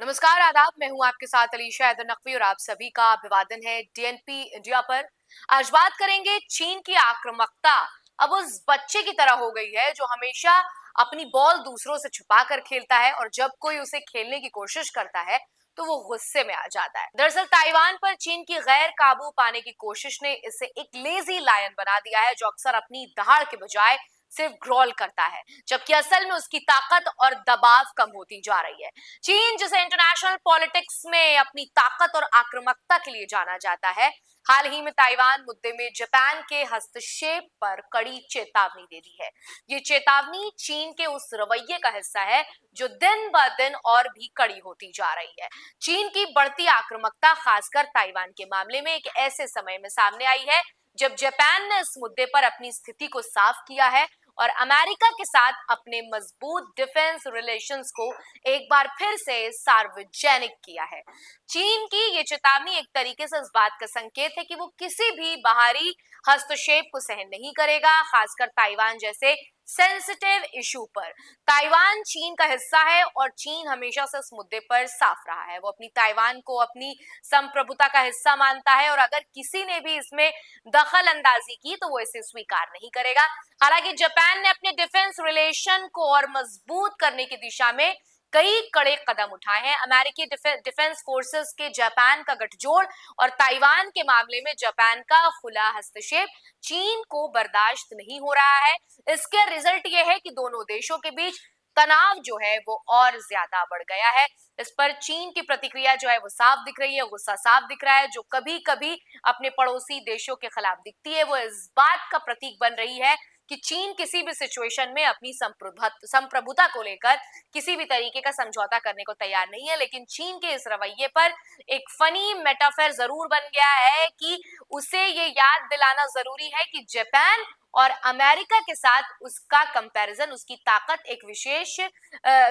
नमस्कार, आदाब। मैं हूं आपके साथ अलीशा हैदर नकवी और आप सभी का अभिवादन है डीएनपी इंडिया पर। आज बात करेंगे चीन की आक्रामकता अब उस बच्चे की तरह हो गई है जो हमेशा अपनी बॉल दूसरों से छुपा कर खेलता है और जब कोई उसे खेलने की कोशिश करता है तो वो गुस्से में आ जाता है। दरअसल ताइवान पर चीन की गैर काबू पाने की कोशिश ने इसे एक लेजी लायन बना दिया है जो अक्सर अपनी दहाड़ के बजाय सिर्फ ग्रॉल करता है, जबकि असल में उसकी ताकत और दबाव कम होती जा रही है। चीन जिसे इंटरनेशनल पॉलिटिक्स में अपनी ताकत और आक्रामकता के लिए जाना जाता है, हाल ही में ताइवान मुद्दे में जापान के हस्तक्षेप पर कड़ी चेतावनी दे दी है। ये चेतावनी चीन के उस रवैये का हिस्सा है जो दिन ब दिन और भी कड़ी होती जा रही है। चीन की बढ़ती आक्रामकता खासकर ताइवान के मामले में एक ऐसे समय में सामने आई है जब जापान ने इस मुद्दे पर अपनी स्थिति को साफ किया है और अमेरिका के साथ अपने मजबूत डिफेंस रिलेशंस को एक बार फिर से सार्वजनिक किया है। चीन की ये चेतावनी एक तरीके से इस बात का संकेत है कि वो किसी भी बाहरी हस्तक्षेप को सहन नहीं करेगा, खासकर ताइवान जैसे सेंसिटिव इशू पर। ताइवान चीन का हिस्सा है और चीन हमेशा से इस मुद्दे पर साफ रहा है। वो अपनी ताइवान को अपनी संप्रभुता का हिस्सा मानता है और अगर किसी ने भी इसमें दखल अंदाजी की तो वो इसे स्वीकार नहीं करेगा। हालांकि जापान ने अपने डिफेंस रिलेशन को और मजबूत करने की दिशा में कई कड़े कदम उठाए हैं। अमेरिकी डिफेंस फोर्सेस के जापान का गठजोड़ और ताइवान के मामले में जापान का खुला हस्तक्षेप चीन को बर्दाश्त नहीं हो रहा है। इसके रिजल्ट ये है कि दोनों देशों के बीच तनाव जो है वो और ज्यादा बढ़ गया है। इस पर चीन की प्रतिक्रिया जो है वो साफ दिख रही है, गुस्सा साफ दिख रहा है, जो कभी कभी अपने पड़ोसी देशों के खिलाफ दिखती है। वो इस बात का प्रतीक बन रही है कि चीन किसी भी सिचुएशन में अपनी संप्रभुता को लेकर किसी भी तरीके का समझौता करने को तैयार नहीं है। लेकिन चीन के इस रवैये पर एक फनी मेटाफर जरूर बन गया है कि उसे ये याद दिलाना जरूरी है कि जापान और अमेरिका के साथ उसका कंपैरिजन, उसकी ताकत एक विशेष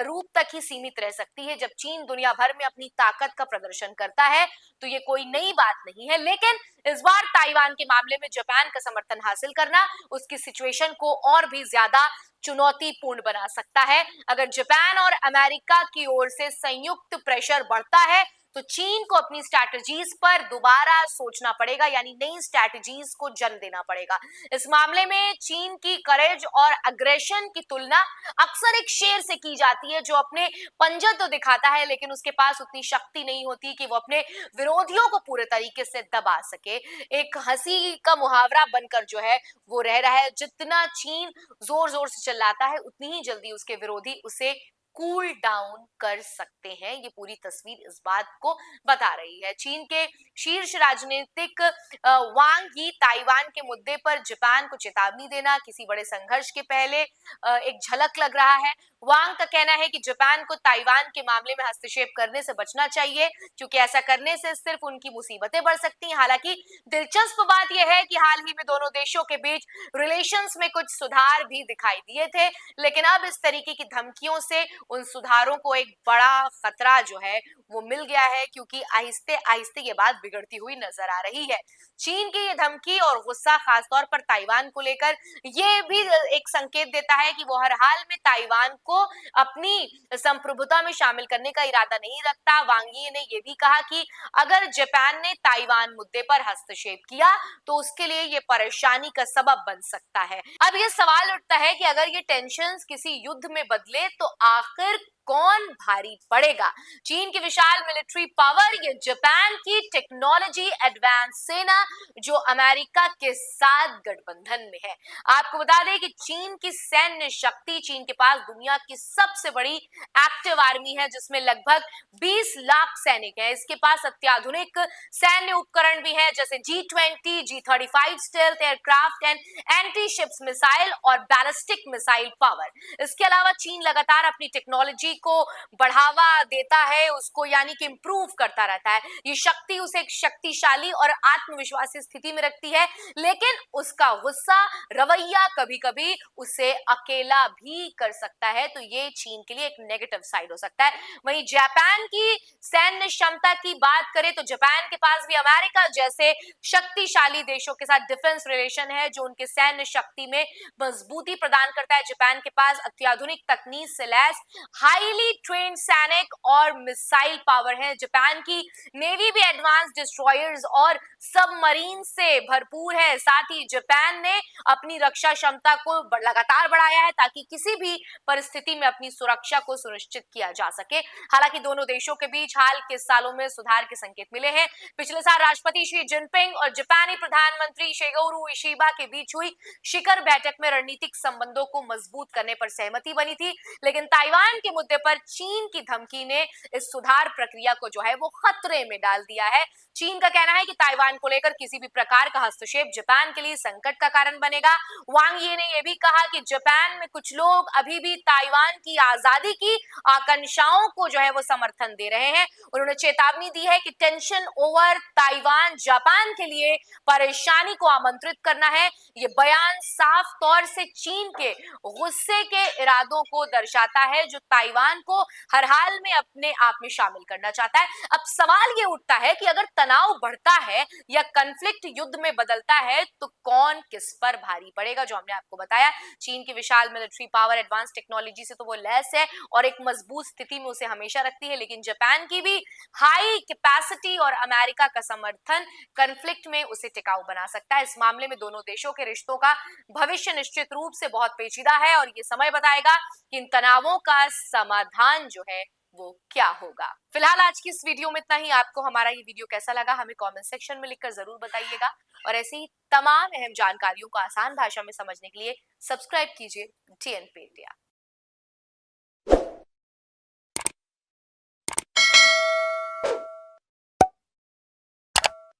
रूप तक ही सीमित रह सकती है। जब चीन दुनिया भर में अपनी ताकत का प्रदर्शन करता है तो ये कोई नई बात नहीं है, लेकिन इस बार ताइवान के मामले में जापान का समर्थन हासिल करना उसकी सिचुएशन को और भी ज्यादा चुनौतीपूर्ण बना सकता है। अगर जापान और अमेरिका की ओर से संयुक्त प्रेशर बढ़ता है तो चीन को अपनी स्ट्रैटेजीज पर दोबारा सोचना पड़ेगा, यानी नई स्ट्रैटेजीज को जन्म देना पड़ेगा। इस मामले में चीन की करेज और अग्रेशन की तुलना अक्सर एक शेर से की जाती है जो अपने पंजे तो दिखाता है लेकिन उसके पास उतनी शक्ति नहीं होती कि वो अपने विरोधियों को पूरे तरीके से दबा सके। एक हंसी का मुहावरा बनकर जो है वो रह रहा है, जितना चीन जोर जोर से चिल्लाता है उतनी ही जल्दी उसके विरोधी उसे कूल डाउन कर सकते हैं। ये पूरी तस्वीर इस बात को बता रही है। चीन के शीर्ष राजनीतिक वांग ही ताइवान के मुद्दे पर जापान को चेतावनी देना किसी बड़े संघर्ष के पहले एक झलक लग रहा है। वांग का कहना है कि जापान को ताइवान के मामले में हस्तक्षेप करने से बचना चाहिए क्योंकि ऐसा करने से सिर्फ उनकी मुसीबतें बढ़ सकती हैं। हालांकि दिलचस्प बात यह है कि हाल ही में दोनों देशों के बीच रिलेशंस में कुछ सुधार भी दिखाई दिए थे, लेकिन अब इस तरीके की धमकियों से उन सुधारों को एक बड़ा खतरा जो है वो मिल गया है, क्योंकि आहिस्ते आहिस्ते ये बात बिगड़ती हुई नजर आ रही है। चीन की ये धमकी और गुस्सा खासतौर पर ताइवान को लेकर ये भी एक संकेत देता है कि वो हर हाल में ताइवान को अपनी संप्रभुता में शामिल करने का इरादा नहीं रखता। वांग यी ने यह भी कहा कि अगर जापान ने ताइवान मुद्दे पर हस्तक्षेप किया तो उसके लिए ये परेशानी का सबब बन सकता है। अब ये सवाल उठता है कि अगर ये टेंशन्स किसी युद्ध में बदले तो आखिर कौन भारी पड़ेगा? चीन की विशाल मिलिट्री पावर या जापान की टेक्नोलॉजी एडवांस सेना जो अमेरिका के साथ गठबंधन में है। आपको बता दें कि चीन की सैन्य शक्ति, चीन के पास दुनिया की सबसे बड़ी एक्टिव आर्मी है जिसमें लगभग 20 लाख सैनिक हैं। इसके पास अत्याधुनिक सैन्य उपकरण भी है जैसे G-20, G-35 stealth aircraft and anti ships missile और बैलिस्टिक मिसाइल पावर। इसके अलावा चीन लगातार अपनी टेक्नोलॉजी को बढ़ावा देता है, उसको यानी कि इंप्रूव करता रहता है। ये शक्ति उसे एक शक्तिशाली और आत्मविश्वासी स्थिति में रखती है, लेकिन उसका गुस्सा रवैया कभी-कभी उसे अकेला भी कर सकता है, तो ये चीन के लिए एक नेगेटिव साइड हो सकता है। वहीं जापान की सैन्य क्षमता की बात करें तो जापान के पास भी अमेरिका जैसे शक्तिशाली देशों के साथ डिफेंस रिलेशन है जो उनके सैन्य शक्ति में मजबूती प्रदान करता है। जापान के पास अत्याधुनिक तकनीक से लैस हाई हाईली ट्रेन्ड सैनिक और मिसाइल पावर है। जापान की नेवी भी एडवांस डिस्ट्रॉयर्स और सबमरीन से भरपूर है। साथ ही जापान ने अपनी रक्षा क्षमता को लगातार बढ़ाया है ताकि किसी भी परिस्थिति में अपनी सुरक्षा को सुनिश्चित किया जा सके। हालांकि दोनों देशों के बीच हाल के सालों में सुधार के संकेत मिले हैं। पिछले साल राष्ट्रपति शी जिनपिंग और जापानी प्रधानमंत्री शिगेरू इशिबा के बीच हुई शिखर बैठक में रणनीतिक संबंधों को मजबूत करने पर सहमति बनी थी, लेकिन ताइवान के मुद्दे पर चीन की धमकी ने इस सुधार प्रक्रिया को जो है वो खतरे में डाल दिया है। चीन का कहना है कि ताइवान को लेकर किसी भी प्रकार का हस्तक्षेप जापान के लिए संकट का कारण बनेगा। वांग यी ने यह भी कहा कि जापान में कुछ लोग अभी भी ताइवान की आजादी की आकांक्षाओं को जो है वो समर्थन दे रहे हैं। उन्होंने चेतावनी दी है कि टेंशन ओवर ताइवान जापान के लिए परेशानी को आमंत्रित करना है। ये बयान साफ तौर से चीन के गुस्से के इरादों को दर्शाता है, जो ताइवान को हर हाल में अपने आप में शामिल करना चाहता है। अब सवाल ये उठता है कि अगर तनाव बढ़ता है या कॉन्फ्लिक्ट युद्ध में बदलता है तो कौन किस पर भारी पड़ेगा। जो हमने आपको बताया, चीन की विशाल मिलिट्री पावर, एडवांस टेक्नोलॉजी से तो वो लैस है और एक मजबूत स्थिति में उसे हमेशा रखती है, लेकिन जापान की भी हाई कैपेसिटी और अमेरिका का समर्थन कॉन्फ्लिक्ट में उसे टिकाऊ बना सकता है। इस मामले में दोनों देशों के रिश्तों का भविष्य निश्चित रूप से बहुत पेचीदा है और ये समय बताएगा कि इन तनावों का समाधान जो है वो क्या होगा। फिलहाल आज की इस वीडियो में इतना ही। आपको हमारा ये वीडियो कैसा लगा हमें कमेंट सेक्शन में लिखकर जरूर बताइएगा और ऐसे ही तमाम अहम जानकारियों को आसान भाषा में समझने के लिए सब्सक्राइब कीजिए TNP इंडिया।